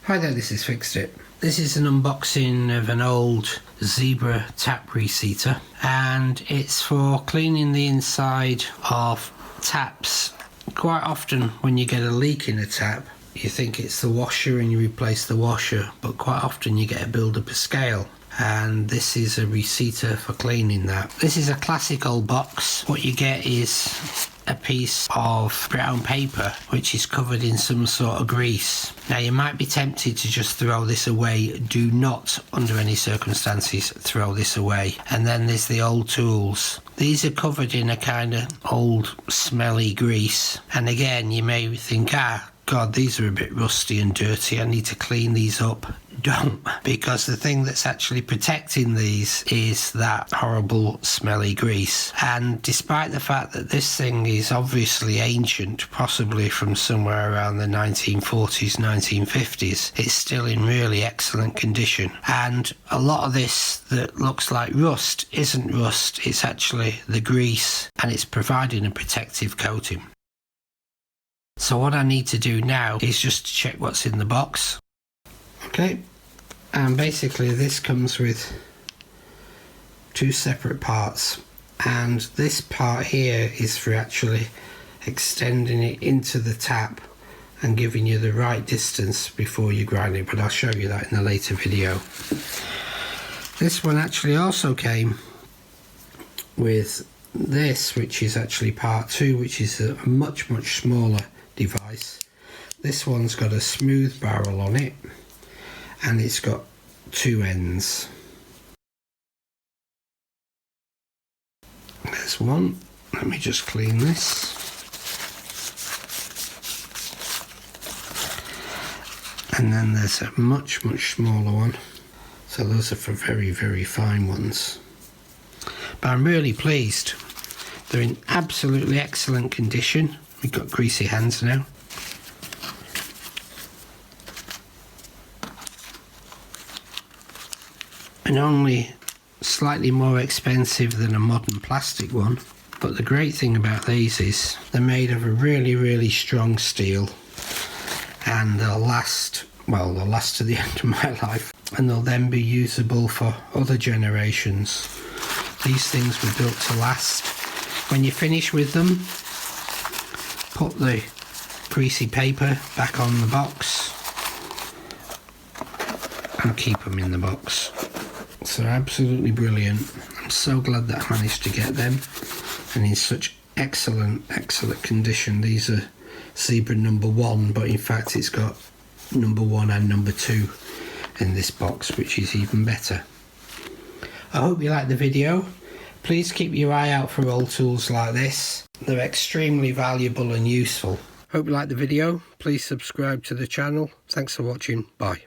Hi there, this is Fixed It. This is an unboxing of an old Zebra tap reseater, and it's for cleaning the inside of taps. Quite often when you get a leak in a tap, you think it's the washer and you replace the washer, but quite often you get a build-up of scale, and this is a reseater for cleaning that. This is a classic old box. What you get is a piece of brown paper which is covered in some sort of grease. Now you might be tempted to just throw this away. Do not under any circumstances throw this away. And then there's the old tools. These are covered in a kind of old smelly grease, and again you may think, God, these are a bit rusty and dirty, I need to clean these up. Don't, because the thing that's actually protecting these is that horrible smelly grease. And despite the fact that this thing is obviously ancient, possibly from somewhere around the 1940s, 1950s, it's still in really excellent condition. And a lot of this that looks like rust isn't rust, it's actually the grease, and it's providing a protective coating. So what I need to do now is just to check what's in the box. Okay, and basically this comes with two separate parts, and this part here is for actually extending it into the tap and giving you the right distance before you grind it, but I'll show you that in a later video. This one actually also came with this, which is actually part 2, which is a much smaller device. This one's got a smooth barrel on it, and it's got two ends. There's one. Let me just clean this. And then there's a much smaller one. So those are for very fine ones. But I'm really pleased. They're in absolutely excellent condition. We've got greasy hands now. And only slightly more expensive than a modern plastic one. But the great thing about these is they're made of a really strong steel, and they'll last, well, they'll last to the end of my life, and they'll then be usable for other generations. These things were built to last. When you finish with them, put the greasy paper back on the box and keep them in the box. So absolutely brilliant. I'm so glad that I managed to get them, and in such excellent condition. These are Zebra number 1, but in fact it's got number 1 and number 2 in this box, which is even better. I hope you liked the video. Please keep your eye out for old tools like this. They're extremely valuable and useful. Hope you liked the video. Please subscribe to the channel. Thanks for watching. Bye.